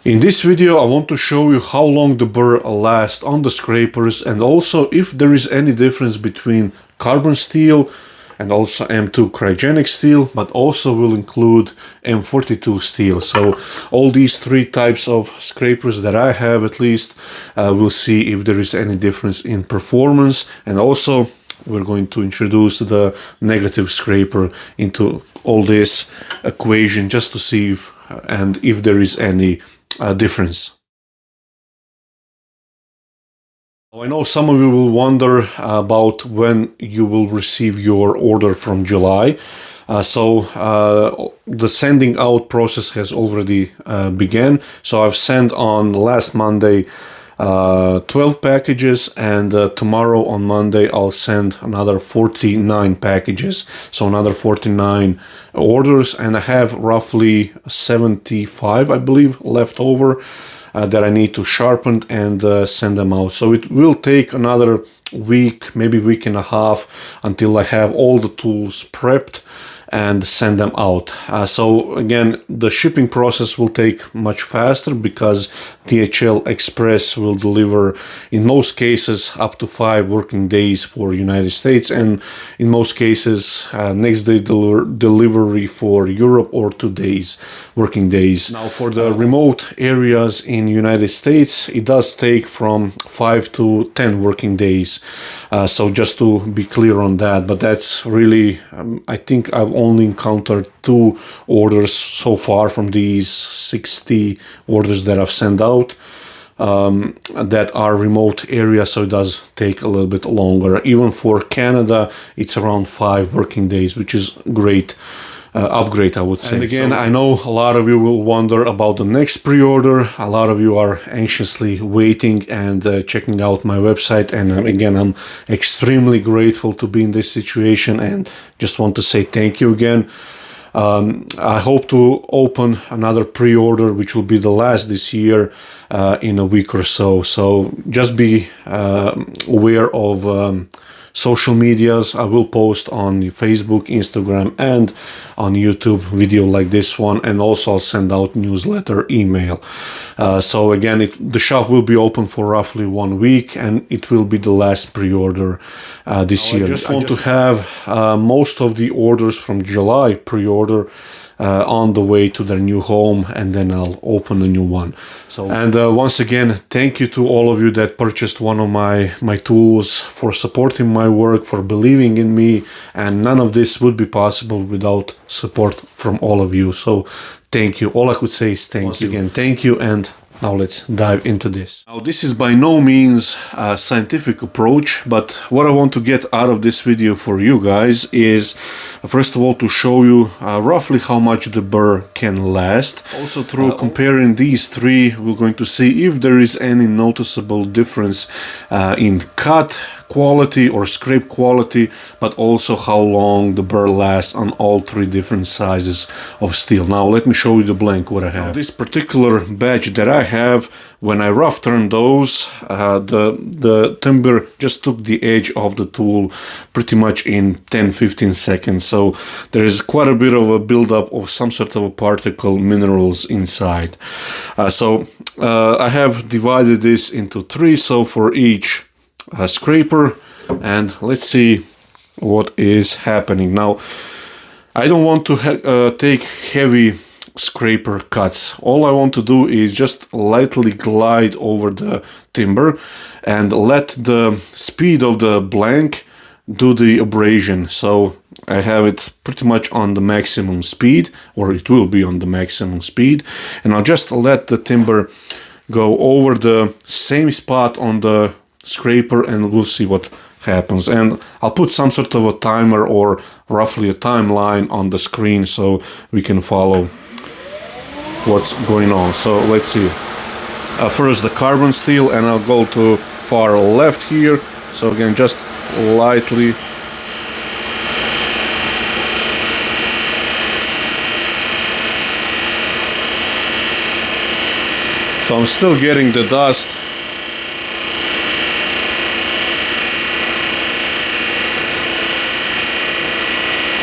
In this video I want to show you how long the burr lasts on the scrapers and also if there is any difference between carbon steel and also M2 cryogenic steel, but also will include M42 steel. So all these three types of scrapers that I have at least, we'll see if there is any difference in performance, and also we're going to introduce the negative scraper into all this equation just to see if there is any difference. I know some of you will wonder about when you will receive your order from July. The sending out process has already begun. So I've sent on last Monday 12 packages, and tomorrow on Monday I'll send another 49 packages, so another 49 orders, and I have roughly 75 I believe left over that I need to sharpen and send them out. So it will take another week, maybe week and a half, until I have all the tools prepped and send them out. So again, the shipping process will take much faster because DHL Express will deliver in most cases up to 5 working days for United States, and in most cases next day delivery for Europe, or 2 days working days. Now for the remote areas in United States it does take from 5 to 10 working days. So just to be clear on that, but that's really I think I've only encountered 2 orders so far from these 60 orders that I've sent out that are remote areas, so it does take a little bit longer. Even for Canada it's around 5 working days, which is great upgrade, I would say. And again, I know a lot of you will wonder about the next pre-order. A lot of you are anxiously waiting and checking out my website, and again, I'm extremely grateful to be in this situation and just want to say thank you again. I hope to open another pre-order, which will be the last this year, in a week or so. So just be aware of social medias. I will post on Facebook, Instagram, and on YouTube video like this one, and also I'll send out newsletter, email. So again, the shop will be open for roughly 1 week, and it will be the last pre-order this year. I just want to have most of the orders from July pre-order on the way to their new home, and then I'll open a new one. So, and once again, thank you to all of you that purchased one of my tools, for supporting my work, for believing in me, and none of this would be possible without support from all of you. So thank you. All I could say is thank you again. Thank you, and now let's dive into this. Now this is by no means a scientific approach, but what I want to get out of this video for you guys is first of all to show you roughly how much the burr can last. Also through comparing these three, we're going to see if there is any noticeable difference in cut quality or scrape quality, but also how long the burr lasts on all 3 different sizes of steel. Now let me show you the blank what I have. Now, this particular batch that I have, when I rough turned those, the timber just took the edge of the tool pretty much in 10-15 seconds. So there is quite a bit of a buildup of some sort of a particle minerals inside. I have divided this into 3, so for each scraper, and let's see what is happening. Now I don't want to take heavy scraper cuts. All I want to do is just lightly glide over the timber and let the speed of the blank do the abrasion. So I have it pretty much on the maximum speed, or it will be on the maximum speed, and I'll just let the timber go over the same spot on the scraper, and we'll see what happens. And I'll put some sort of a timer or roughly a timeline on the screen so we can follow what's going on. So let's see. First the carbon steel, and I'll go to far left here. So again, just lightly. So I'm still getting the dust.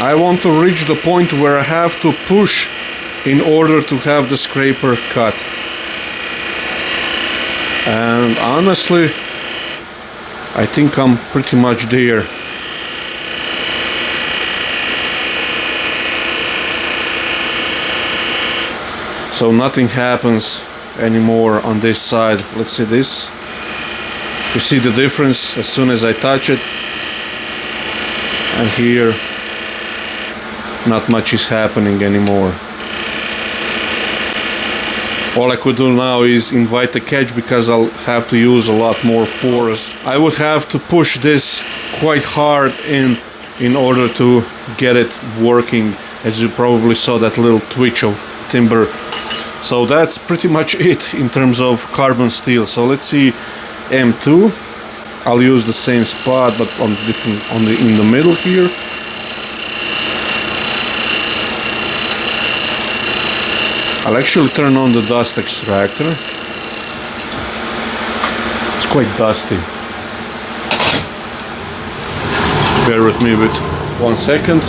I want to reach the point where I have to push in order to have the scraper cut. And honestly, I think I'm pretty much there. So nothing happens anymore on this side. Let's see this. You see the difference as soon as I touch it. And here, not much is happening anymore. All I could do now is invite the catch because I'll have to use a lot more force. I would have to push this quite hard in order to get it working. As you probably saw, that little twitch of timber. So that's pretty much it in terms of carbon steel. So let's see M2. I'll use the same spot but on different in the middle here. I'll actually turn on the dust extractor. It's quite dusty. Bear with me with 1 second.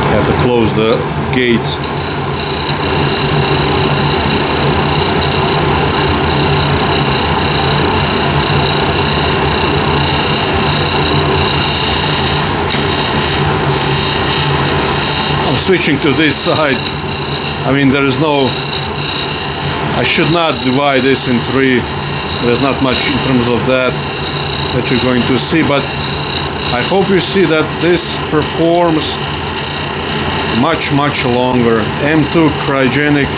I have to close the gates. I'm switching to this side. I mean, there is no... I should not divide this in three. There's not much in terms of that you're going to see, but I hope you see that this performs much longer. M2 cryogenic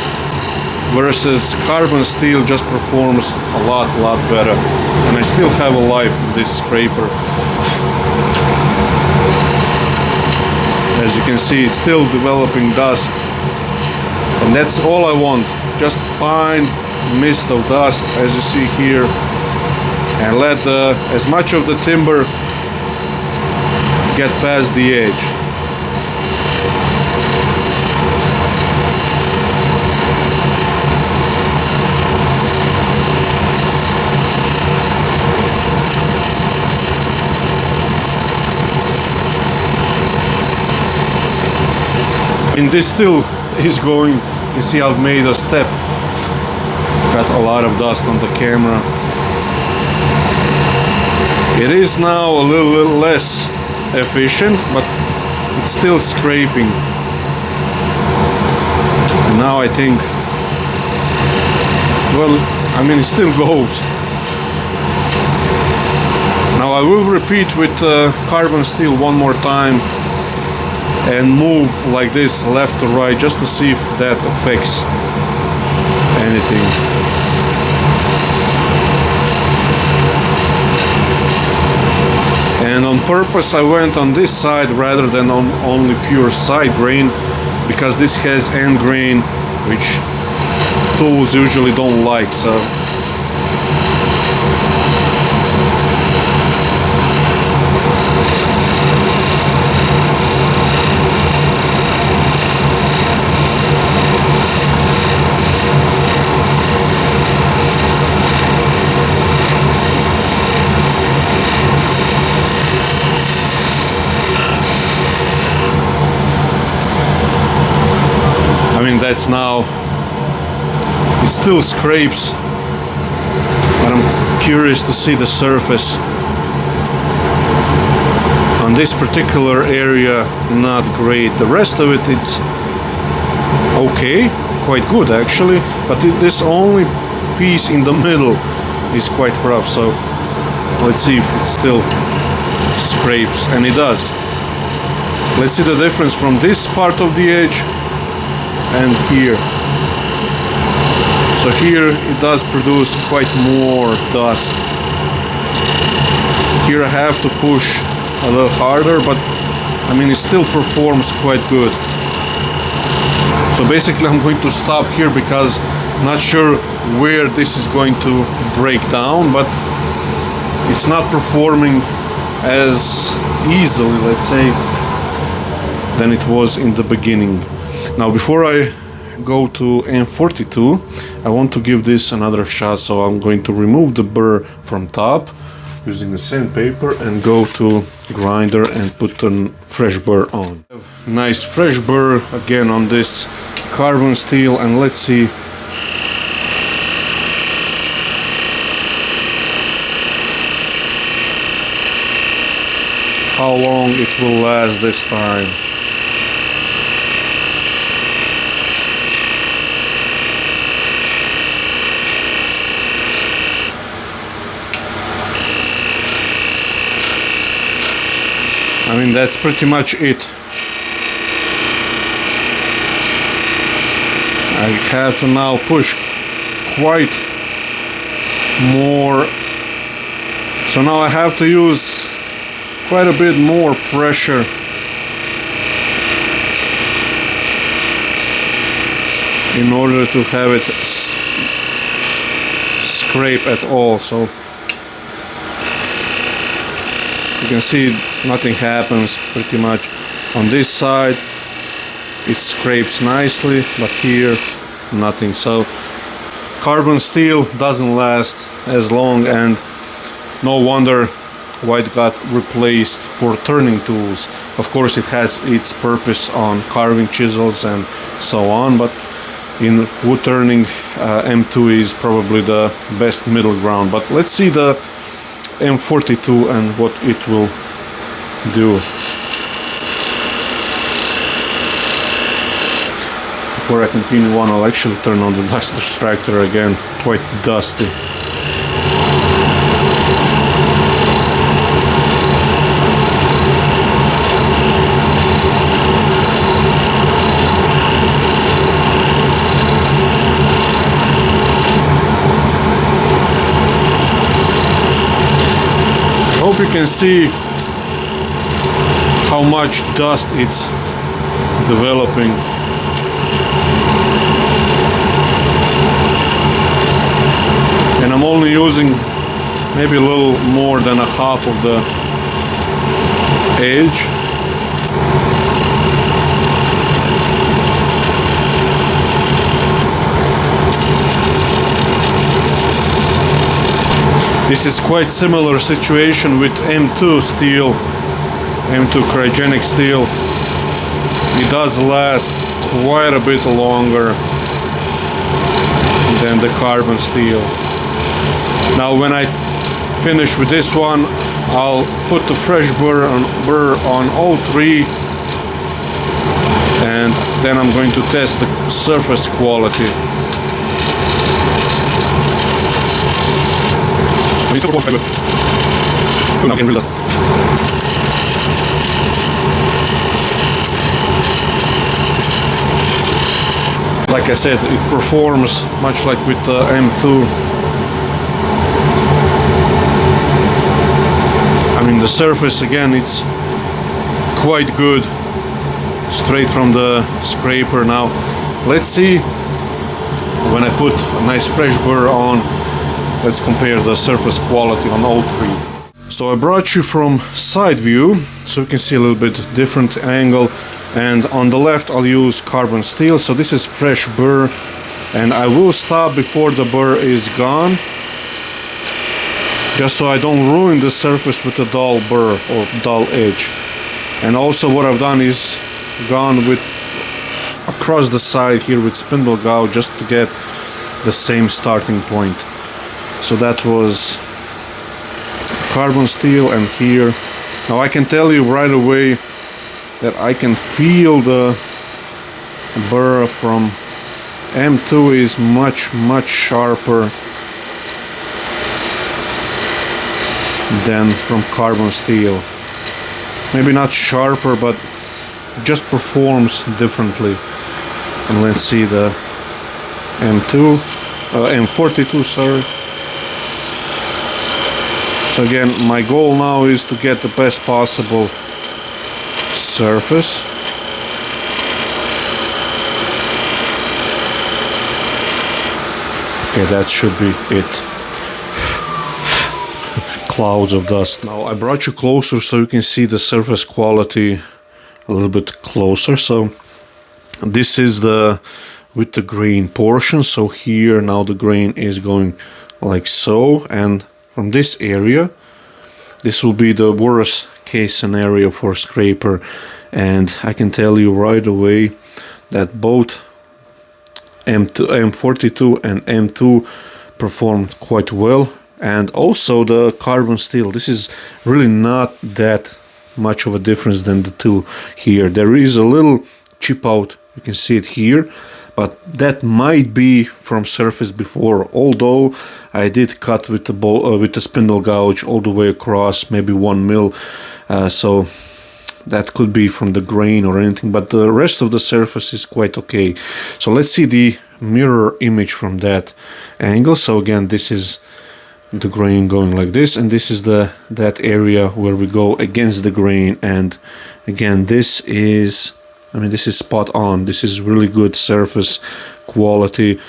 versus carbon steel just performs a lot better, and I still have a life in this scraper. As you can see, it's still developing dust, and that's all I want, just fine mist of dust as you see here, and let as much of the timber get past the edge. And this still is going. You see, I've made a step. Got a lot of dust on the camera. It is now a little less efficient, but it's still scraping. And now I think, well, I mean, it still goes. Now I will repeat with carbon steel one more time and move like this left to right just to see if that affects anything. And on purpose I went on this side rather than on only pure side grain, because this has end grain which tools usually don't like. So that's now, it still scrapes, but I'm curious to see the surface. On this particular area, not great. The rest of it, it's okay, quite good actually, but this only piece in the middle is quite rough. So let's see if it still scrapes, and it does. Let's see the difference from this part of the edge and here. So here it does produce quite more dust. Here I have to push a little harder, but I mean it still performs quite good. So basically I'm going to stop here because I'm not sure where this is going to break down, but it's not performing as easily, let's say, than it was in the beginning. Now before I go to M42, I want to give this another shot, so I'm going to remove the burr from top using the sandpaper and go to grinder and put a fresh burr on. Nice fresh burr again on this carbon steel, and let's see how long it will last this time. I mean, that's pretty much it. I have to now push quite more. So now I have to use quite a bit more pressure in order to have it scrape at all. So you can see nothing happens pretty much. On this side it scrapes nicely, but here nothing. So carbon steel doesn't last as long, and no wonder why it got replaced for turning tools. Of course it has its purpose on carving chisels and so on, but in wood turning M2 is probably the best middle ground. But let's see the M42 and what it will do. Before I continue on, I'll actually turn on the dust extractor again, quite dusty. Hope you can see how much dust it's developing. And I'm only using maybe a little more than a half of the edge. This is quite similar situation with M2 steel, M2 cryogenic steel. It does last quite a bit longer than the carbon steel. Now when I finish with this one, I'll put the fresh BURR on 03, and then I'm going to test the surface quality. Like I said, it performs much like with the M2. I mean, the surface again, it's quite good, straight from the scraper. Now let's see when I put a nice fresh BURR on. Let's compare the surface quality on all three. So I brought you from side view, so you can see a little bit different angle. And on the left I'll use carbon steel. So this is fresh BURR, and I will stop before the BURR is gone, just so I don't ruin the surface with a dull BURR or dull edge. And also what I've done is gone with across the side here with spindle gouge, just to get the same starting point. So that was carbon steel, and here now I can tell you right away that I can feel the BURR from M2 is much sharper than from carbon steel. Maybe not sharper, but just performs differently. And let's see the M42, sorry. So again, my goal now is to get the best possible surface. Okay, that should be it. Clouds of dust. Now I brought you closer so you can see the surface quality a little bit closer. So this is the with the grain portion. So here now the grain is going like so, and from this area, this will be the worst case scenario for scraper. And I can tell you right away that both M42 and M2 performed quite well. And also the carbon steel, this is really not that much of a difference than the two here. There is a little chip out, you can see it here, but that might be from surface before, although I did cut with the spindle gouge all the way across, maybe 1 mil, so that could be from the grain or anything, but the rest of the surface is quite okay. So let's see the mirror image from that angle. So again, this is the grain going like this, and this is that area where we go against the grain, and again, this is, I mean, this is spot on. This is really good surface quality.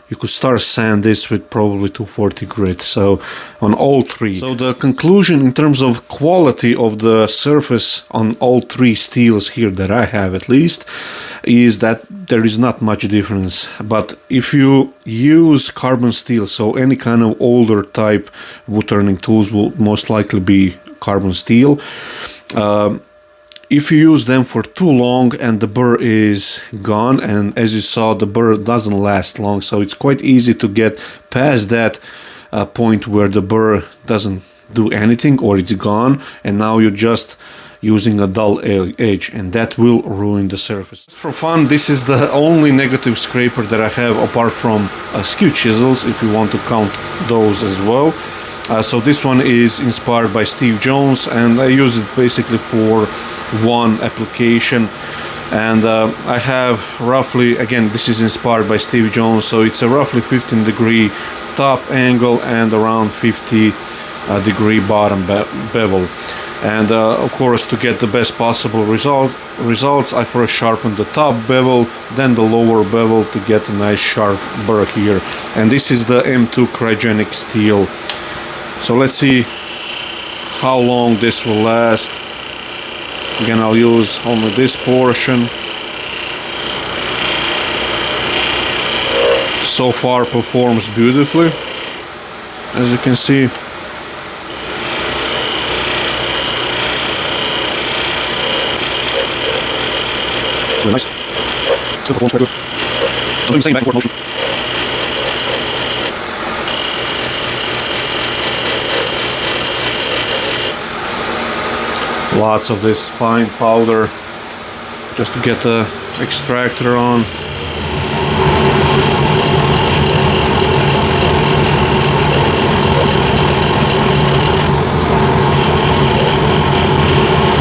You could start sand this with probably 240 grit, so on all three. So the conclusion in terms of quality of the surface on all three steels here that I have at least is that there is not much difference. But if you use carbon steel, so any kind of older type wood turning tools will most likely be carbon steel. If you use them for too long and the burr is gone, and as you saw, the burr doesn't last long, so it's quite easy to get past that point where the burr doesn't do anything or it's gone, and now you're just using a dull edge, and that will ruin the surface. For fun, this is the only negative scraper that I have apart from skew chisels, if you want to count those as well. So this one is inspired by Steve Jones, and I use it basically for one application. And I have roughly, again, this is inspired by Steve Jones, so it's a roughly 15-degree top angle and around 50-degree bottom bevel. And of course, to get the best possible results, I first sharpen the top bevel, then the lower bevel to get a nice sharp burr here. And this is the M2 cryogenic steel. So let's see how long this will last. Again, I'll use only this portion. So far performs beautifully, as you can see. Really nice. Still performs quite good. So doing the same back and forth motion. Lots of this fine powder just to get the extractor on.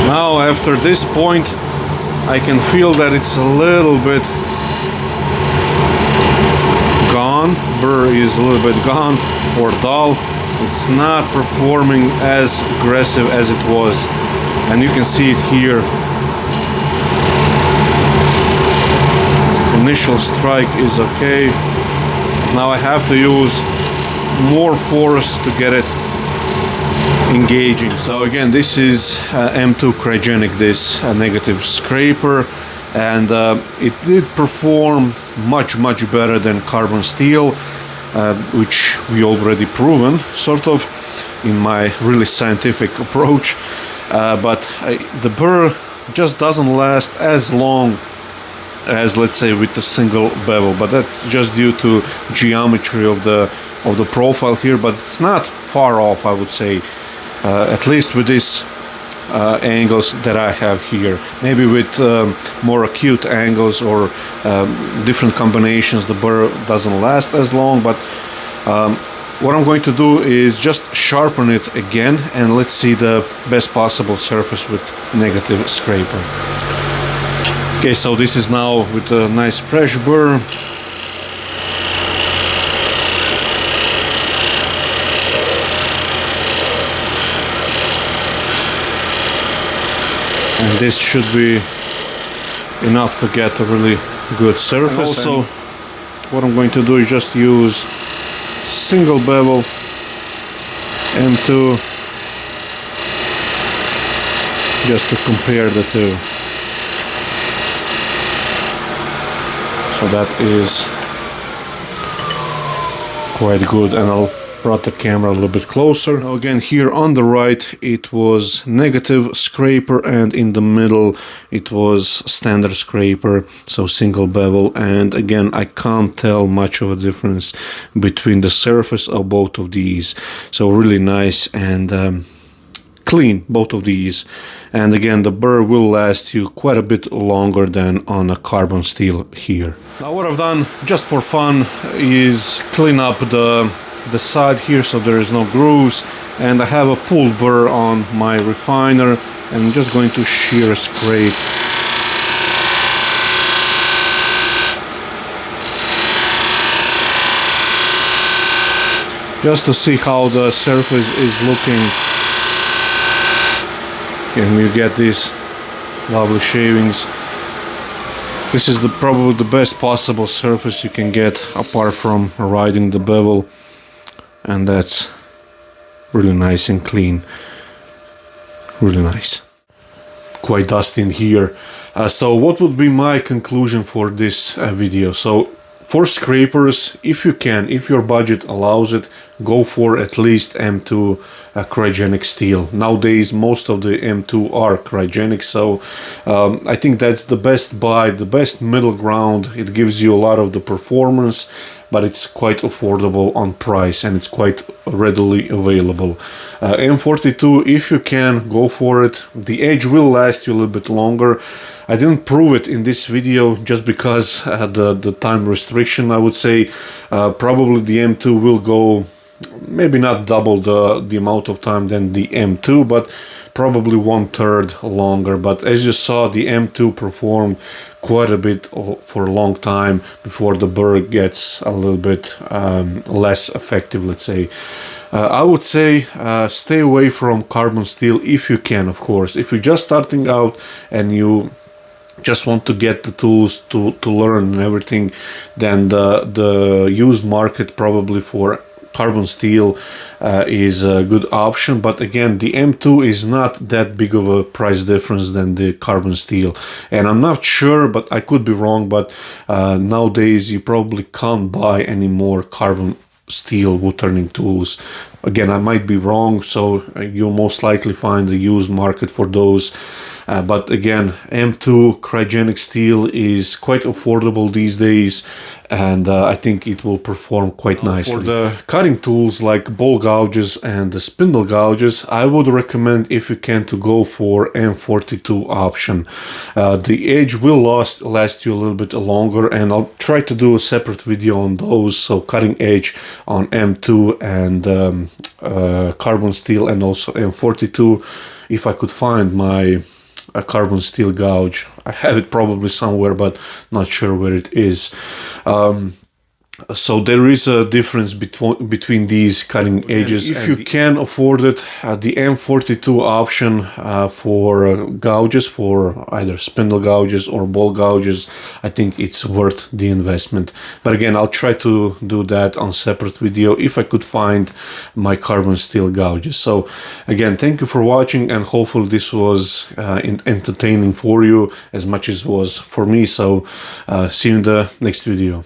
Now after this point I can feel that it's a little bit gone. Burr is a little bit gone or dull. It's not performing as aggressive as it was. And you can see it here. Initial strike is okay. Now I have to use more force to get it engaging. So again, this is M2 cryogenic, this negative scraper, and it did perform much better than carbon steel, which we already proven, sort of, in my really scientific approach. But the burr just doesn't last as long as, let's say, with the single bevel, but that's just due to geometry of the profile here. But it's not far off, I would say, at least with these angles that I have here. Maybe with more acute angles or different combinations, the burr doesn't last as long. But what I'm going to do is just sharpen it again, and let's see the best possible surface with negative scraper. Okay, so this is now with a nice fresh burr. And this should be enough to get a really good surface. And also, what I'm going to do is just use single bevel M2 just to compare the two. So that is quite good, and I'll brought the camera a little bit closer. Now again, here on the right it was negative scraper, and in the middle it was standard scraper, so single bevel. And again, I can't tell much of a difference between the surface of both of these, so really nice and clean, both of these. And again, the burr will last you quite a bit longer than on a carbon steel here. Now what I've done just for fun is clean up the side here so there is no grooves, and I have a pulled burr on my refiner, and I'm just going to shear scrape. Just to see how the surface is looking. And you get these lovely shavings. This is probably the best possible surface you can get apart from riding the bevel, and that's really nice and clean. Really nice. Quite dusty in here. So what would be my conclusion for this video? So for scrapers, if you can, if your budget allows it, go for at least M2 cryogenic steel. Nowadays most of the M2 are cryogenic, so I think that's the best buy, the best middle ground. It gives you a lot of the performance, but it's quite affordable on price, and it's quite readily available. M42, if you can, go for it. The edge will last you a little bit longer. I didn't prove it in this video just because the time restriction, I would say. Probably the M2 will go maybe not double the amount of time than the M2, but probably 1/3 longer. But as you saw, the M2 performed quite a bit for a long time before the burr gets a little bit less effective, let's say. I would say stay away from carbon steel if you can, of course. If you're just starting out and you just want to get the tools to learn and everything, then the used market probably for carbon steel is a good option. But again, the M2 is not that big of a price difference than the carbon steel, and I'm not sure, but I could be wrong, but nowadays you probably can't buy any more carbon steel wood turning tools. Again, I might be wrong, so you'll most likely find the used market for those. But again, M2 cryogenic steel is quite affordable these days, and I think it will perform quite nicely. For the cutting tools like ball gouges and the spindle gouges, I would recommend, if you can, to go for M42 option. The edge will last you a little bit longer, and I'll try to do a separate video on those. So cutting edge on M2 and carbon steel, and also M42. If I could find my a carbon steel gouge, I have it probably somewhere, but not sure where it is. So there is a difference between these cutting edges. If you can afford it, the M42 option for gouges, for either spindle gouges or ball gouges, I think it's worth the investment. But again, I'll try to do that on separate video if I could find my carbon steel gouges. So again, thank you for watching, and hopefully this was entertaining for you as much as it was for me. So see you in the next video.